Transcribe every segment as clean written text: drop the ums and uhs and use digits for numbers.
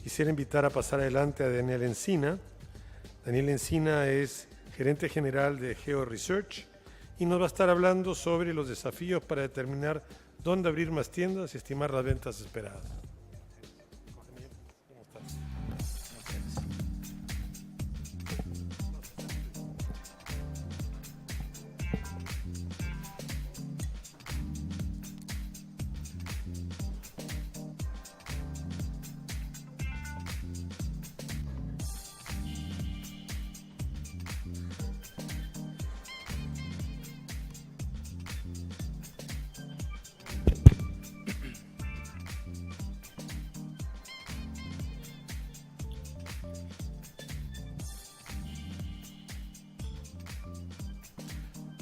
quisiera invitar a pasar adelante a Daniel Encina. Daniel Encina es gerente general de Geo Research y nos va a estar hablando sobre los desafíos para determinar dónde abrir más tiendas y estimar las ventas esperadas.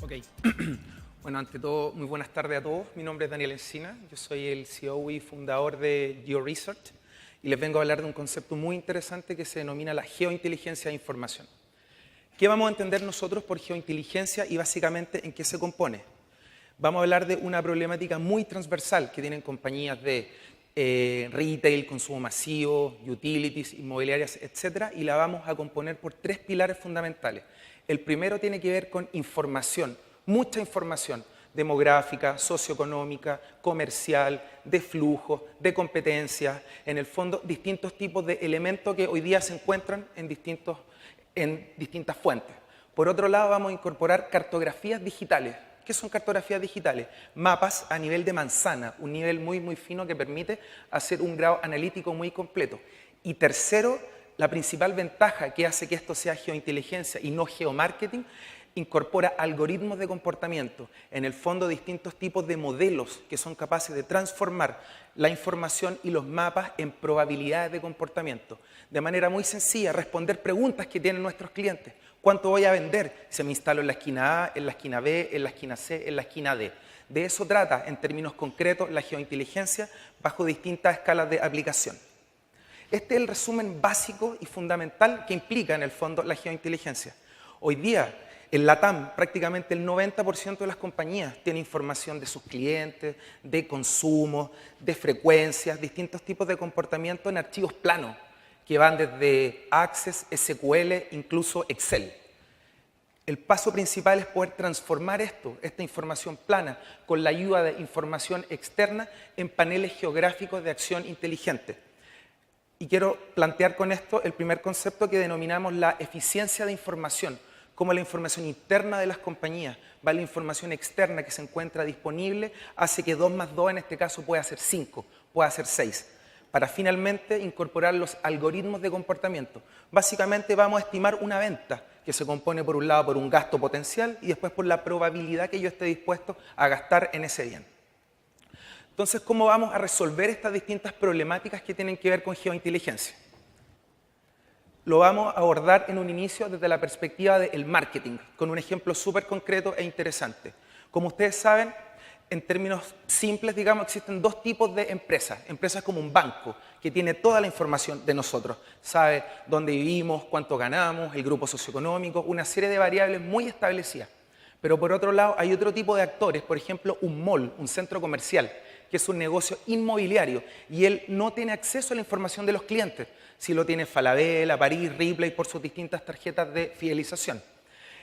Ok. Bueno, ante todo, muy buenas tardes a todos. Mi nombre es Daniel Encina, yo soy el CEO y fundador de Geo Research y les vengo a hablar de un concepto muy interesante que se denomina la geointeligencia de información. ¿Qué vamos a entender nosotros por geointeligencia y básicamente en qué se compone? Vamos a hablar de una problemática muy transversal que tienen compañías de retail, consumo masivo, utilities, inmobiliarias, etc. Y la vamos a componer por tres pilares fundamentales. El primero tiene que ver con información, mucha información demográfica, socioeconómica, comercial, de flujo, de competencia, en el fondo distintos tipos de elementos que hoy día se encuentran en distintas fuentes. Por otro lado, vamos a incorporar cartografías digitales. ¿Qué son cartografías digitales? Mapas a nivel de manzana, un nivel muy fino que permite hacer un grado analítico muy completo. Y tercero, la principal ventaja que hace que esto sea geointeligencia y no geomarketing, incorpora algoritmos de comportamiento, en el fondo distintos tipos de modelos que son capaces de transformar la información y los mapas en probabilidades de comportamiento. De manera muy sencilla, responder preguntas que tienen nuestros clientes. ¿Cuánto voy a vender? ¿Se me instalo en la esquina A, en la esquina B, en la esquina C, en la esquina D? De eso trata, en términos concretos, la geointeligencia bajo distintas escalas de aplicación. Este es el resumen básico y fundamental que implica en el fondo la geointeligencia. Hoy día, en LATAM, prácticamente el 90% de las compañías tiene información de sus clientes, de consumo, de frecuencias, distintos tipos de comportamiento en archivos planos, que van desde Access, SQL, incluso Excel. El paso principal es poder transformar esta información plana, con la ayuda de información externa, en paneles geográficos de acción inteligente. Y quiero plantear con esto el primer concepto que denominamos la eficiencia de información, como la información interna de las compañías va a la información externa que se encuentra disponible, hace que 2 más 2 en este caso pueda ser 5, pueda ser 6, para finalmente incorporar los algoritmos de comportamiento. Básicamente vamos a estimar una venta que se compone por un lado por un gasto potencial y después por la probabilidad que yo esté dispuesto a gastar en ese bien. Entonces, ¿cómo vamos a resolver estas distintas problemáticas que tienen que ver con geointeligencia? Lo vamos a abordar en un inicio desde la perspectiva del marketing, con un ejemplo súper concreto e interesante. Como ustedes saben, en términos simples, digamos, existen dos tipos de empresas. Empresas como un banco, que tiene toda la información de nosotros. Sabe dónde vivimos, cuánto ganamos, el grupo socioeconómico, una serie de variables muy establecidas. Pero por otro lado, hay otro tipo de actores, por ejemplo, un mall, un centro comercial, que es un negocio inmobiliario, y él no tiene acceso a la información de los clientes. Si lo tiene Falabella, París, Ripley, por sus distintas tarjetas de fidelización.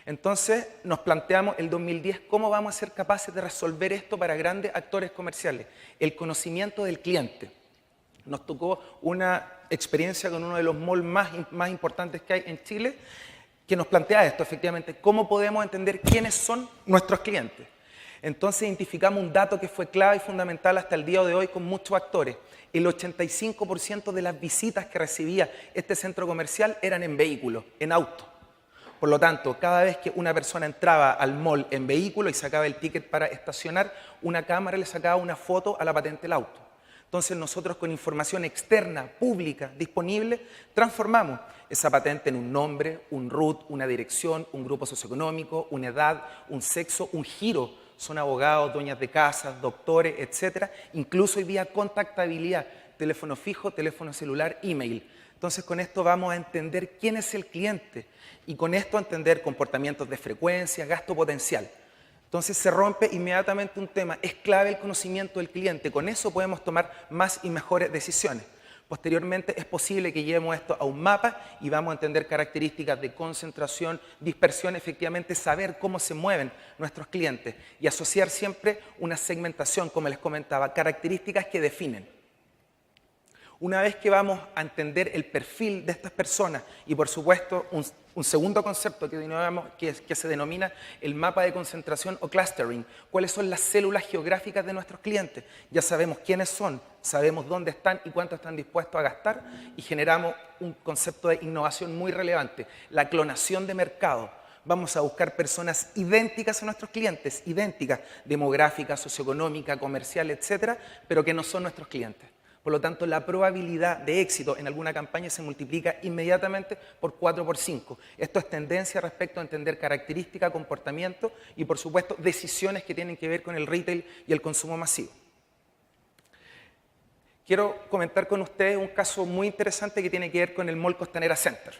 Entonces nos planteamos el 2010 cómo vamos a ser capaces de resolver esto para grandes actores comerciales. El conocimiento del cliente. Nos tocó una experiencia con uno de los malls más importantes que hay en Chile, que nos plantea esto, efectivamente, cómo podemos entender quiénes son nuestros clientes. Entonces identificamos un dato que fue clave y fundamental hasta el día de hoy con muchos actores. El 85% de las visitas que recibía este centro comercial eran en vehículo, en auto. Por lo tanto, cada vez que una persona entraba al mall en vehículo y sacaba el ticket para estacionar, una cámara le sacaba una foto a la patente del auto. Entonces nosotros con información externa, pública, disponible, transformamos esa patente en un nombre, un RUT, una dirección, un grupo socioeconómico, una edad, un sexo, un giro. Son abogados, dueñas de casas, doctores, etcétera. Incluso hoy día contactabilidad, teléfono fijo, teléfono celular, email. Entonces con esto vamos a entender quién es el cliente y con esto entender comportamientos de frecuencia, gasto potencial. Entonces se rompe inmediatamente un tema, es clave el conocimiento del cliente, con eso podemos tomar más y mejores decisiones. Posteriormente es posible que llevemos esto a un mapa y vamos a entender características de concentración, dispersión, efectivamente saber cómo se mueven nuestros clientes y asociar siempre una segmentación, como les comentaba, características que definen. Una vez que vamos a entender el perfil de estas personas y por supuesto un segundo concepto que se denomina el mapa de concentración o clustering, cuáles son las células geográficas de nuestros clientes. Ya sabemos quiénes son, sabemos dónde están y cuánto están dispuestos a gastar y generamos un concepto de innovación muy relevante, la clonación de mercado. Vamos a buscar personas idénticas a nuestros clientes, idénticas, demográfica, socioeconómica, comercial, etcétera, pero que no son nuestros clientes. Por lo tanto, la probabilidad de éxito en alguna campaña se multiplica inmediatamente por 4 por 5. Esto es tendencia respecto a entender características, comportamiento y, por supuesto, decisiones que tienen que ver con el retail y el consumo masivo. Quiero comentar con ustedes un caso muy interesante que tiene que ver con el Mall Costanera Center,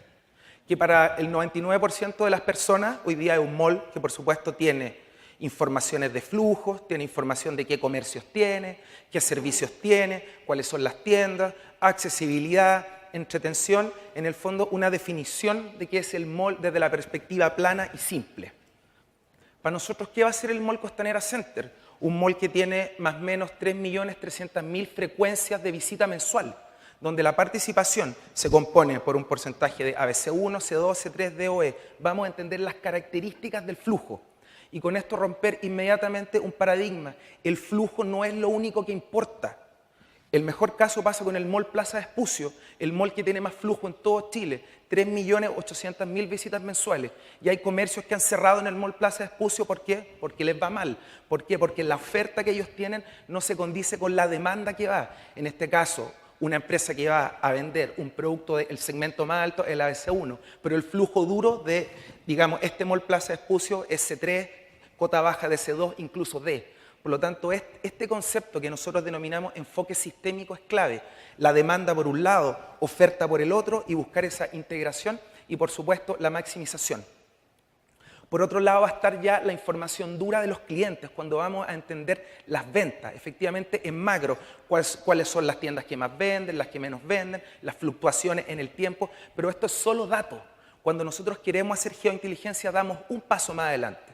que para el 99% de las personas hoy día es un mall que, por supuesto, tiene informaciones de flujos, tiene información de qué comercios tiene, qué servicios tiene, cuáles son las tiendas, accesibilidad, entretención, en el fondo una definición de qué es el mall desde la perspectiva plana y simple. Para nosotros, ¿qué va a ser el Mall Costanera Center? Un mall que tiene más o menos 3.300.000 frecuencias de visita mensual, donde la participación se compone por un porcentaje de ABC1, C2, C3, DOE. Vamos a entender las características del flujo. Y con esto romper inmediatamente un paradigma. El flujo no es lo único que importa. El mejor caso pasa con el Mall Plaza Vespucio, el mall que tiene más flujo en todo Chile, 3.800.000 visitas mensuales. Y hay comercios que han cerrado en el Mall Plaza Vespucio, ¿por qué? Porque les va mal. ¿Por qué? Porque la oferta que ellos tienen no se condice con la demanda que va. En este caso, una empresa que va a vender un producto del segmento más alto, el ABC1, pero el flujo duro de, digamos, este Mall Plaza Vespucio es C3, cota baja de C2, incluso D. Por lo tanto, este concepto que nosotros denominamos enfoque sistémico es clave. La demanda por un lado, oferta por el otro y buscar esa integración y, por supuesto, la maximización. Por otro lado, va a estar ya la información dura de los clientes cuando vamos a entender las ventas. Efectivamente, en macro, cuáles son las tiendas que más venden, las que menos venden, las fluctuaciones en el tiempo, pero esto es solo datos. Cuando nosotros queremos hacer geointeligencia, damos un paso más adelante.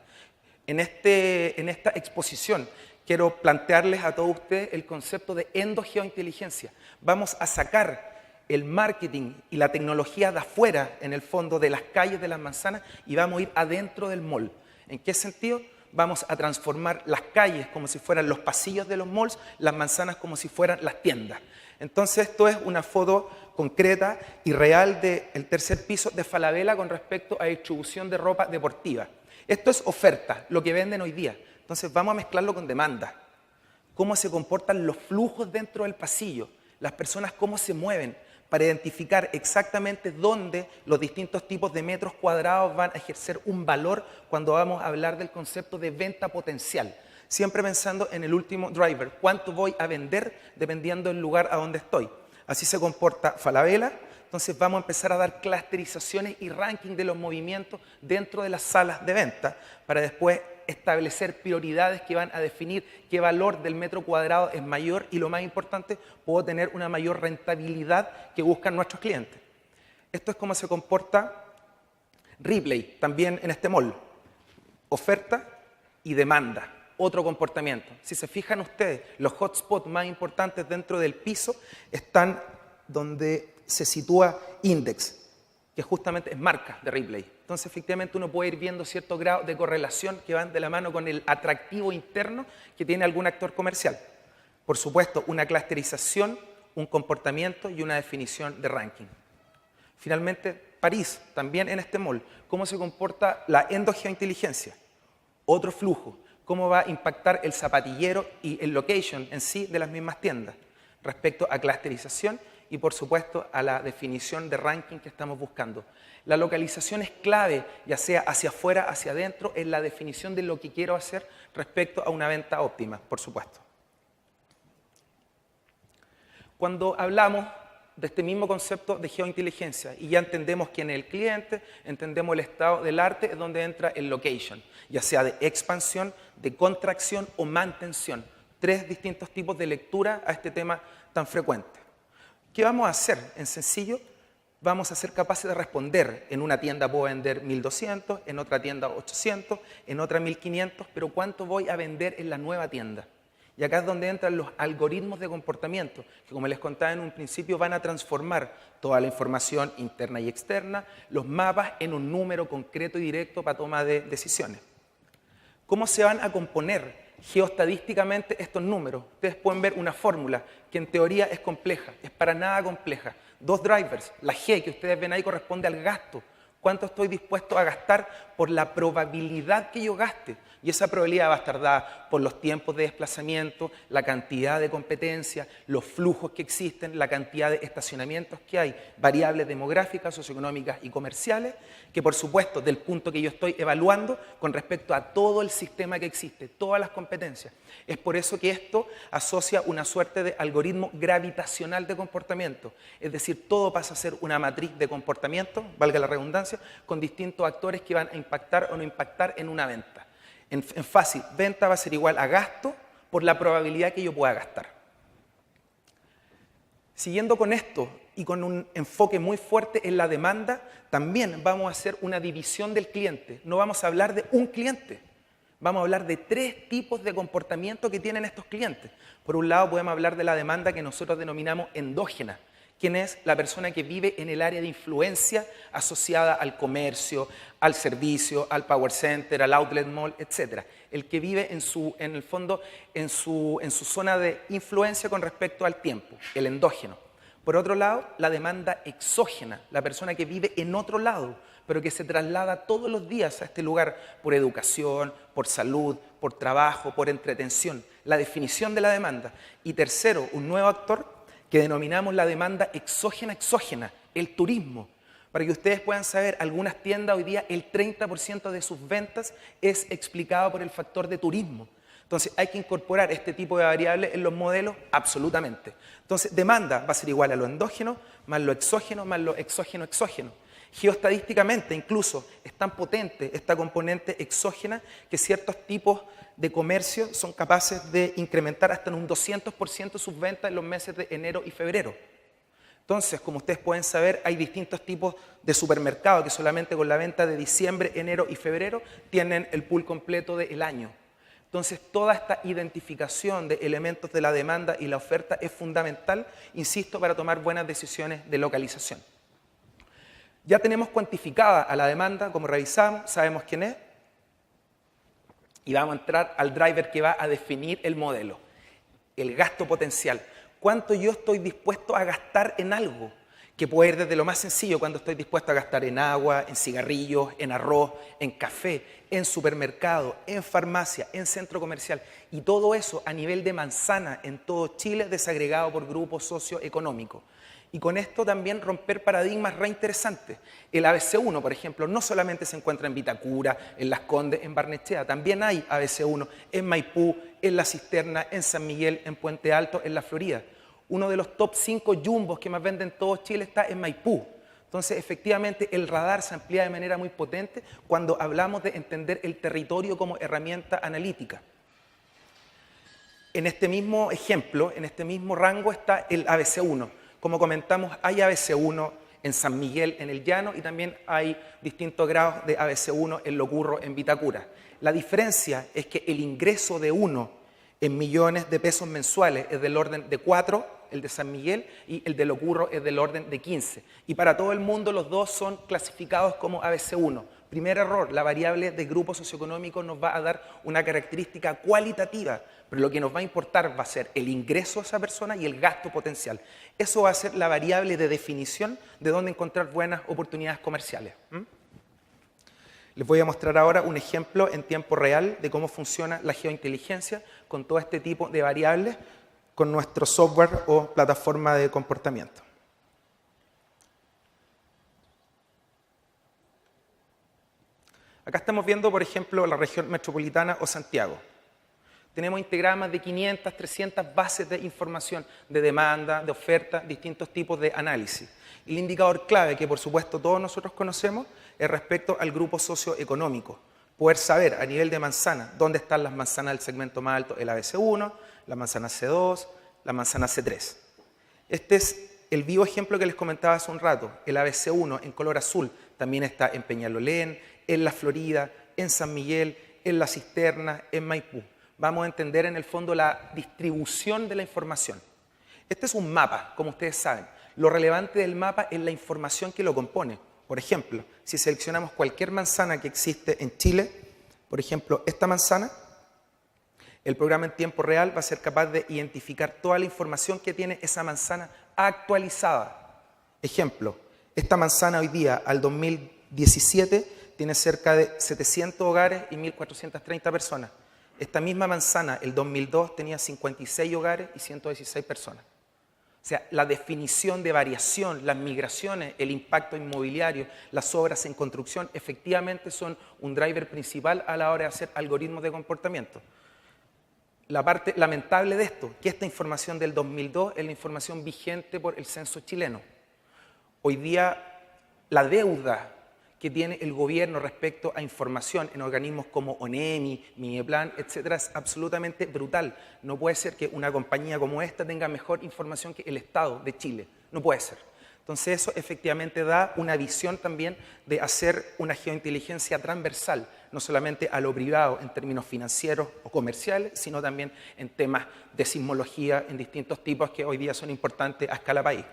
En esta exposición quiero plantearles a todos ustedes el concepto de endogeointeligencia. Vamos a sacar el marketing y la tecnología de afuera, en el fondo de las calles, de las manzanas, y vamos a ir adentro del mall. ¿En qué sentido? Vamos a transformar las calles como si fueran los pasillos de los malls, las manzanas como si fueran las tiendas. Entonces, esto es una foto concreta y real del tercer piso de Falabella con respecto a distribución de ropa deportiva. Esto es oferta, lo que venden hoy día. Entonces vamos a mezclarlo con demanda. Cómo se comportan los flujos dentro del pasillo, las personas cómo se mueven, para identificar exactamente dónde los distintos tipos de metros cuadrados van a ejercer un valor cuando vamos a hablar del concepto de venta potencial. Siempre pensando en el último driver, cuánto voy a vender dependiendo del lugar a donde estoy. Así se comporta Falabella. Entonces vamos a empezar a dar clusterizaciones y ranking de los movimientos dentro de las salas de venta para después establecer prioridades que van a definir qué valor del metro cuadrado es mayor y, lo más importante, puedo tener una mayor rentabilidad que buscan nuestros clientes. Esto es cómo se comporta Ripley también en este mall. Oferta y demanda, otro comportamiento. Si se fijan ustedes, los hotspots más importantes dentro del piso están donde se sitúa Index, que justamente es marca de Ripley. Entonces, efectivamente, uno puede ir viendo cierto grado de correlación que van de la mano con el atractivo interno que tiene algún actor comercial. Por supuesto, una clusterización, un comportamiento y una definición de ranking. Finalmente, París, también en este mall. ¿Cómo se comporta la endogeointeligencia? Otro flujo. ¿Cómo va a impactar el zapatillero y el location en sí de las mismas tiendas? Respecto a clusterización y, por supuesto, a la definición de ranking que estamos buscando. La localización es clave, ya sea hacia afuera, hacia adentro, en la definición de lo que quiero hacer respecto a una venta óptima, por supuesto. Cuando hablamos de este mismo concepto de geointeligencia y ya entendemos quién es el cliente, entendemos el estado del arte, es donde entra el location, ya sea de expansión, de contracción o mantención. Tres distintos tipos de lectura a este tema tan frecuente. ¿Qué vamos a hacer? En sencillo, vamos a ser capaces de responder. En una tienda puedo vender 1.200, en otra tienda 800, en otra 1.500, pero ¿cuánto voy a vender en la nueva tienda? Y acá es donde entran los algoritmos de comportamiento, que como les contaba en un principio, van a transformar toda la información interna y externa, los mapas, en un número concreto y directo para toma de decisiones. ¿Cómo se van a componer geoestadísticamente estos números? Ustedes pueden ver una fórmula que en teoría es compleja, es para nada compleja. Dos drivers, la G que ustedes ven ahí corresponde al gasto. ¿Cuánto estoy dispuesto a gastar por la probabilidad que yo gaste? Y esa probabilidad va a estar dada por los tiempos de desplazamiento, la cantidad de competencia, los flujos que existen, la cantidad de estacionamientos que hay, variables demográficas, socioeconómicas y comerciales, que por supuesto del punto que yo estoy evaluando con respecto a todo el sistema que existe, todas las competencias. Es por eso que esto asocia una suerte de algoritmo gravitacional de comportamiento, es decir, todo pasa a ser una matriz de comportamiento, valga la redundancia, con distintos actores que van a impactar o no impactar en una venta. En fácil, venta va a ser igual a gasto por la probabilidad que yo pueda gastar. Siguiendo con esto y con un enfoque muy fuerte en la demanda, también vamos a hacer una división del cliente. No vamos a hablar de un cliente, vamos a hablar de 3 tipos de comportamiento que tienen estos clientes. Por un lado podemos hablar de la demanda que nosotros denominamos endógena, quien es la persona que vive en el área de influencia asociada al comercio, al servicio, al power center, al outlet mall, etc. El que vive en el fondo en su zona de influencia con respecto al tiempo, el endógeno. Por otro lado, la demanda exógena, la persona que vive en otro lado, pero que se traslada todos los días a este lugar por educación, por salud, por trabajo, por entretención. La definición de la demanda. Y tercero, un nuevo actor que denominamos la demanda exógena, el turismo. Para que ustedes puedan saber, algunas tiendas hoy día el 30% de sus ventas es explicado por el factor de turismo. Entonces hay que incorporar este tipo de variables en los modelos absolutamente. Entonces demanda va a ser igual a lo endógeno, más lo exógeno. Geoestadísticamente incluso es tan potente esta componente exógena que ciertos tipos de comercio son capaces de incrementar hasta en un 200% sus ventas en los meses de enero y febrero. Entonces, como ustedes pueden saber, hay distintos tipos de supermercados que solamente con la venta de diciembre, enero y febrero tienen el pool completo del año. Entonces, toda esta identificación de elementos de la demanda y la oferta es fundamental, insisto, para tomar buenas decisiones de localización. Ya tenemos cuantificada a la demanda, como revisamos, sabemos quién es, y vamos a entrar al driver que va a definir el modelo, el gasto potencial. ¿Cuánto yo estoy dispuesto a gastar en algo? Que puede ir desde lo más sencillo, cuando estoy dispuesto a gastar en agua, en cigarrillos, en arroz, en café, en supermercado, en farmacia, en centro comercial. Y todo eso a nivel de manzana en todo Chile, desagregado por grupos socioeconómicos. Y con esto también romper paradigmas re interesantes. El ABC1, por ejemplo, no solamente se encuentra en Vitacura, en Las Condes, en Barnechea, también hay ABC1 en Maipú, en La Cisterna, en San Miguel, en Puente Alto, en La Florida. Uno de los top 5 jumbos que más venden en todo Chile está en Maipú. Entonces, efectivamente, el radar se amplía de manera muy potente cuando hablamos de entender el territorio como herramienta analítica. En este mismo ejemplo, en este mismo rango está el ABC1. Como comentamos, hay ABC1 en San Miguel, en el Llano, y también hay distintos grados de ABC1 en Locurro, en Vitacura. La diferencia es que el ingreso de uno en millones de pesos mensuales es del orden de 4, el de San Miguel, y el de Locurro es del orden de 15. Y para todo el mundo los dos son clasificados como ABC1. Primer error, la variable de grupo socioeconómico nos va a dar una característica cualitativa, pero lo que nos va a importar va a ser el ingreso de esa persona y el gasto potencial. Eso va a ser la variable de definición de dónde encontrar buenas oportunidades comerciales. Les voy a mostrar ahora un ejemplo en tiempo real de cómo funciona la geointeligencia con todo este tipo de variables con nuestro software o plataforma de comportamiento. Acá estamos viendo, por ejemplo, la región metropolitana o Santiago. Tenemos integradas más de 500, 300 bases de información, de demanda, de oferta, distintos tipos de análisis. El indicador clave, que por supuesto todos nosotros conocemos, es respecto al grupo socioeconómico. Poder saber a nivel de manzana dónde están las manzanas del segmento más alto, el ABC1, la manzana C2, la manzana C3. Este es el vivo ejemplo que les comentaba hace un rato, el ABC1 en color azul, también está en Peñalolén, en La Florida, en San Miguel, en La Cisterna, en Maipú. Vamos a entender en el fondo la distribución de la información. Este es un mapa, como ustedes saben. Lo relevante del mapa es la información que lo compone. Por ejemplo, si seleccionamos cualquier manzana que existe en Chile, por ejemplo, esta manzana, el programa en tiempo real va a ser capaz de identificar toda la información que tiene esa manzana actualizada. Ejemplo, esta manzana hoy día, al 2017, tiene cerca de 700 hogares y 1.430 personas. Esta misma manzana, el 2002, tenía 56 hogares y 116 personas. O sea, la definición de variación, las migraciones, el impacto inmobiliario, las obras en construcción, efectivamente son un driver principal a la hora de hacer algoritmos de comportamiento. La parte lamentable de esto, que esta información del 2002 es la información vigente por el censo chileno. Hoy día, la deuda que tiene el gobierno respecto a información en organismos como ONEMI, Mineplan, etcétera, es absolutamente brutal. No puede ser que una compañía como esta tenga mejor información que el Estado de Chile. No puede ser. Entonces eso efectivamente da una visión también de hacer una geointeligencia transversal, no solamente a lo privado en términos financieros o comerciales, sino también en temas de sismología en distintos tipos que hoy día son importantes a escala país.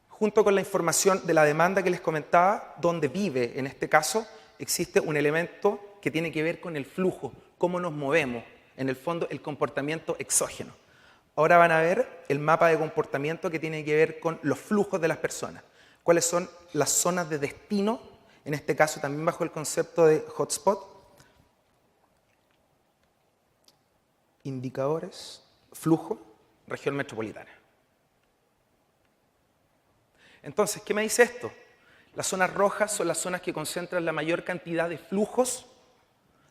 Junto con la información de la demanda que les comentaba, donde vive en este caso, existe un elemento que tiene que ver con el flujo, cómo nos movemos, en el fondo el comportamiento exógeno. Ahora van a ver el mapa de comportamiento que tiene que ver con los flujos de las personas. ¿Cuáles son las zonas de destino? En este caso también bajo el concepto de hotspot. Indicadores, flujo, región metropolitana. Entonces, ¿qué me dice esto? Las zonas rojas son las zonas que concentran la mayor cantidad de flujos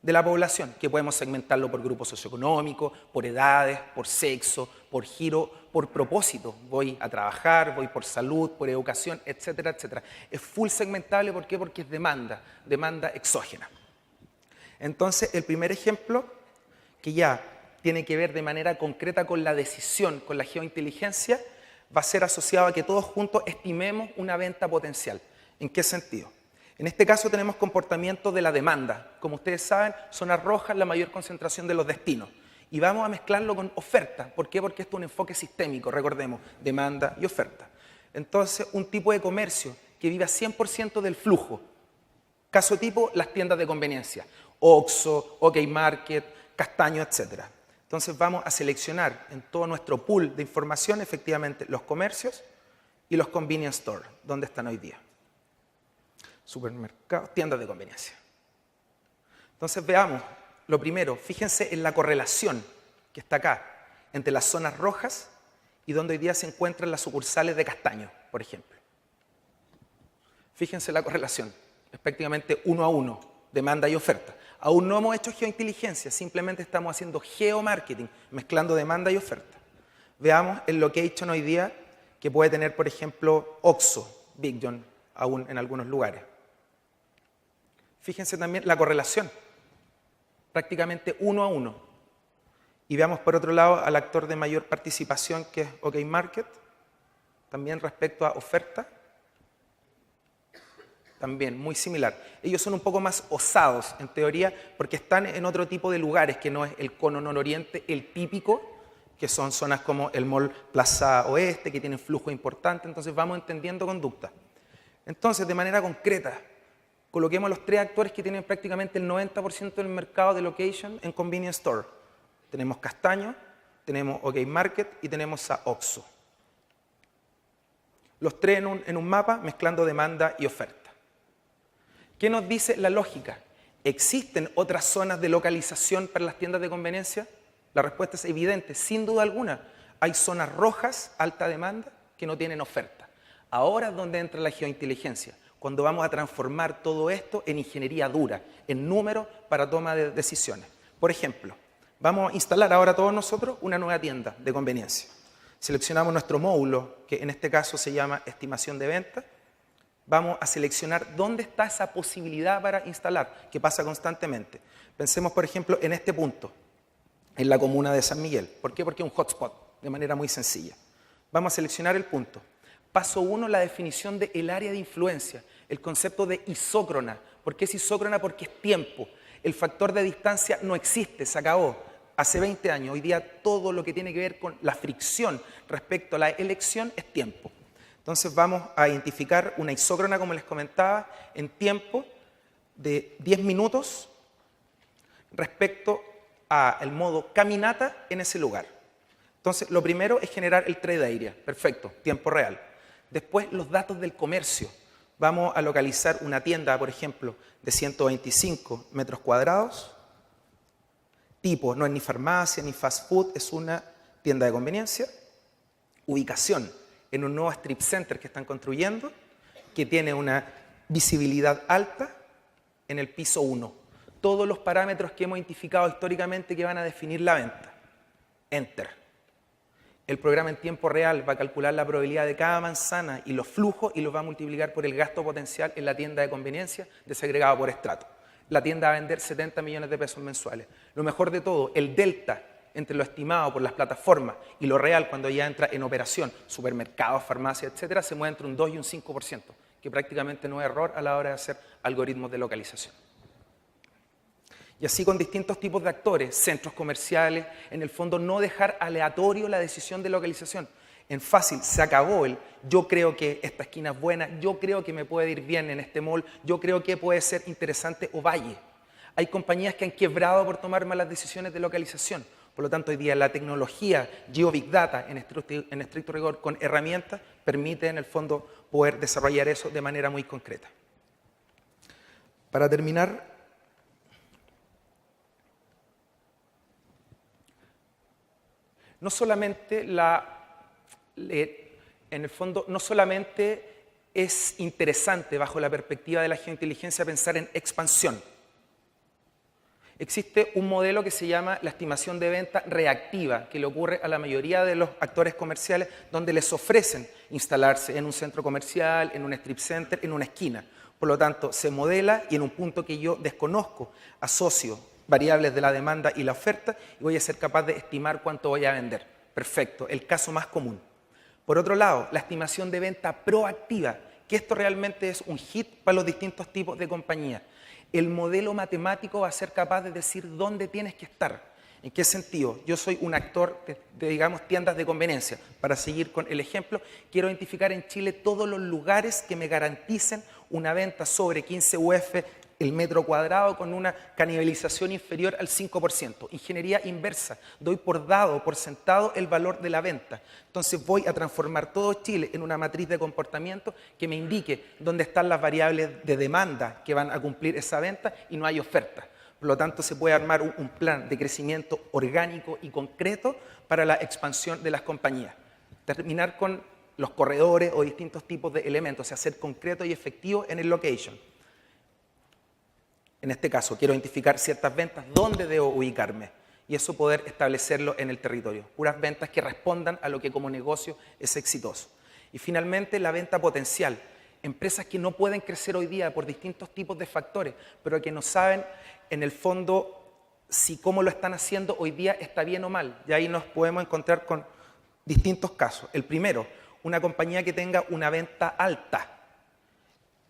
de la población, que podemos segmentarlo por grupo socioeconómico, por edades, por sexo, por giro, por propósito. Voy a trabajar, voy por salud, por educación, etcétera, etcétera. Es full segmentable, ¿por qué? Porque es demanda exógena. Entonces, el primer ejemplo, que ya tiene que ver de manera concreta con la decisión, con la geointeligencia, va a ser asociado a que todos juntos estimemos una venta potencial. ¿En qué sentido? En este caso tenemos comportamiento de la demanda. Como ustedes saben, zonas rojas la mayor concentración de los destinos. Y vamos a mezclarlo con oferta. ¿Por qué? Porque esto es un enfoque sistémico, recordemos, demanda y oferta. Entonces, un tipo de comercio que viva 100% del flujo. Caso tipo, las tiendas de conveniencia. Oxxo, OK Market, Castaño, etc. Entonces vamos a seleccionar en todo nuestro pool de información efectivamente los comercios y los convenience stores, donde están hoy día. Supermercados, tiendas de conveniencia. Entonces veamos, lo primero, fíjense en la correlación que está acá entre las zonas rojas y donde hoy día se encuentran las sucursales de Castaño, por ejemplo. Fíjense la correlación, es prácticamente 1 a 1, demanda y oferta. Aún no hemos hecho geointeligencia, simplemente estamos haciendo geomarketing, mezclando demanda y oferta. Veamos el location hoy día que puede tener, por ejemplo, Oxxo, Big John, aún en algunos lugares. Fíjense también la correlación, prácticamente 1 a 1. Y veamos por otro lado al actor de mayor participación que es OK Market, también respecto a oferta, también muy similar. Ellos son un poco más osados en teoría porque están en otro tipo de lugares que no es el cono nororiente, el típico, que son zonas como el Mall Plaza Oeste, que tienen flujo importante, entonces vamos entendiendo conducta. Entonces, de manera concreta, coloquemos los 3 actores que tienen prácticamente el 90% del mercado de location en convenience store. Tenemos Castaño, tenemos OK Market y tenemos a Oxxo. Los 3 en un mapa mezclando demanda y oferta. ¿Qué nos dice la lógica? ¿Existen otras zonas de localización para las tiendas de conveniencia? La respuesta es evidente, sin duda alguna. Hay zonas rojas, alta demanda, que no tienen oferta. Ahora es donde entra la geointeligencia, cuando vamos a transformar todo esto en ingeniería dura, en números para toma de decisiones. Por ejemplo, vamos a instalar ahora todos nosotros una nueva tienda de conveniencia. Seleccionamos nuestro módulo, que en este caso se llama estimación de venta. Vamos a seleccionar dónde está esa posibilidad para instalar, que pasa constantemente. Pensemos, por ejemplo, en este punto, en la comuna de San Miguel. ¿Por qué? Porque es un hotspot, de manera muy sencilla. Vamos a seleccionar el punto. Paso 1, la definición del área de influencia, el concepto de isócrona. ¿Por qué es isócrona? Porque es tiempo. El factor de distancia no existe, se acabó. Hace 20 años, hoy día todo lo que tiene que ver con la fricción respecto a la elección es tiempo. Entonces vamos a identificar una isócrona, como les comentaba, en tiempo de 10 minutos respecto al modo caminata en ese lugar. Entonces lo primero es generar el trade area, perfecto, tiempo real. Después los datos del comercio. Vamos a localizar una tienda, por ejemplo, de 125 metros cuadrados. Tipo, no es ni farmacia ni fast food, es una tienda de conveniencia. Ubicación, en un nuevo strip center que están construyendo, que tiene una visibilidad alta en el piso 1. Todos los parámetros que hemos identificado históricamente que van a definir la venta. Enter. El programa en tiempo real va a calcular la probabilidad de cada manzana y los flujos y los va a multiplicar por el gasto potencial en la tienda de conveniencia desagregado por estrato. La tienda va a vender 70 millones de pesos mensuales. Lo mejor de todo, el delta entre lo estimado por las plataformas y lo real cuando ya entra en operación, supermercados, farmacias, etcétera, se mueve entre un 2 y un 5%, que prácticamente no es error a la hora de hacer algoritmos de localización. Y así con distintos tipos de actores, centros comerciales, en el fondo no dejar aleatorio la decisión de localización. En fácil, se acabó el yo creo que esta esquina es buena, yo creo que me puede ir bien en este mall, yo creo que puede ser interesante Ovalle. Hay compañías que han quebrado por tomar malas decisiones de localización. Por lo tanto, hoy día la tecnología Geo-Big Data, en estricto rigor, con herramientas, permite en el fondo poder desarrollar eso de manera muy concreta. Para terminar, no solamente en el fondo, no solamente es interesante bajo la perspectiva de la geointeligencia pensar en expansión. Existe un modelo que se llama la estimación de venta reactiva, que le ocurre a la mayoría de los actores comerciales, donde les ofrecen instalarse en un centro comercial, en un strip center, en una esquina. Por lo tanto, se modela y en un punto que yo desconozco, asocio variables de la demanda y la oferta y voy a ser capaz de estimar cuánto voy a vender. Perfecto, el caso más común. Por otro lado, la estimación de venta proactiva, que esto realmente es un hit para los distintos tipos de compañías. El modelo matemático va a ser capaz de decir dónde tienes que estar. ¿En qué sentido? Yo soy un actor de digamos, tiendas de conveniencia. Para seguir con el ejemplo, quiero identificar en Chile todos los lugares que me garanticen una venta sobre 15 UF el metro cuadrado con una canibalización inferior al 5%. Ingeniería inversa. Doy por dado, por sentado, el valor de la venta. Entonces voy a transformar todo Chile en una matriz de comportamiento que me indique dónde están las variables de demanda que van a cumplir esa venta y no hay oferta. Por lo tanto, se puede armar un plan de crecimiento orgánico y concreto para la expansión de las compañías. Terminar con los corredores o distintos tipos de elementos, o sea, ser concreto y efectivo en el location. En este caso, quiero identificar ciertas ventas, dónde debo ubicarme y eso poder establecerlo en el territorio. Puras ventas que respondan a lo que como negocio es exitoso. Y finalmente, la venta potencial. Empresas que no pueden crecer hoy día por distintos tipos de factores, pero que no saben en el fondo si cómo lo están haciendo hoy día está bien o mal. Y ahí nos podemos encontrar con distintos casos. El primero, una compañía que tenga una venta alta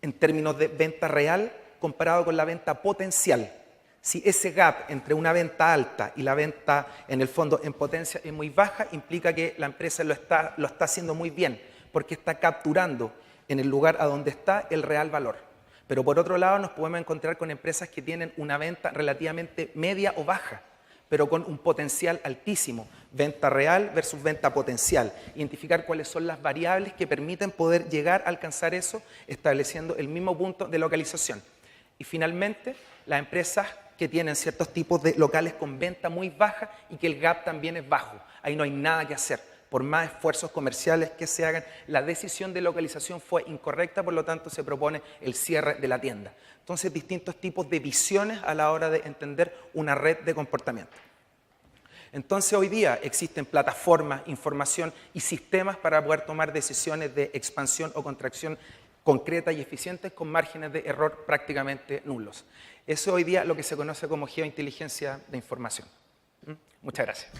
en términos de venta real comparado con la venta potencial. Si ese gap entre una venta alta y la venta en el fondo en potencia es muy baja, implica que la empresa lo está haciendo muy bien, porque está capturando en el lugar a donde está el real valor. Pero por otro lado nos podemos encontrar con empresas que tienen una venta relativamente media o baja, pero con un potencial altísimo, venta real versus venta potencial. Identificar cuáles son las variables que permiten poder llegar a alcanzar eso, estableciendo el mismo punto de localización. Y finalmente, las empresas que tienen ciertos tipos de locales con venta muy baja y que el gap también es bajo. Ahí no hay nada que hacer. Por más esfuerzos comerciales que se hagan, la decisión de localización fue incorrecta, por lo tanto se propone el cierre de la tienda. Entonces, distintos tipos de visiones a la hora de entender una red de comportamiento. Entonces, hoy día existen plataformas, información y sistemas para poder tomar decisiones de expansión o contracción concretas y eficientes con márgenes de error prácticamente nulos. Eso hoy día es lo que se conoce como geointeligencia de información. Muchas gracias.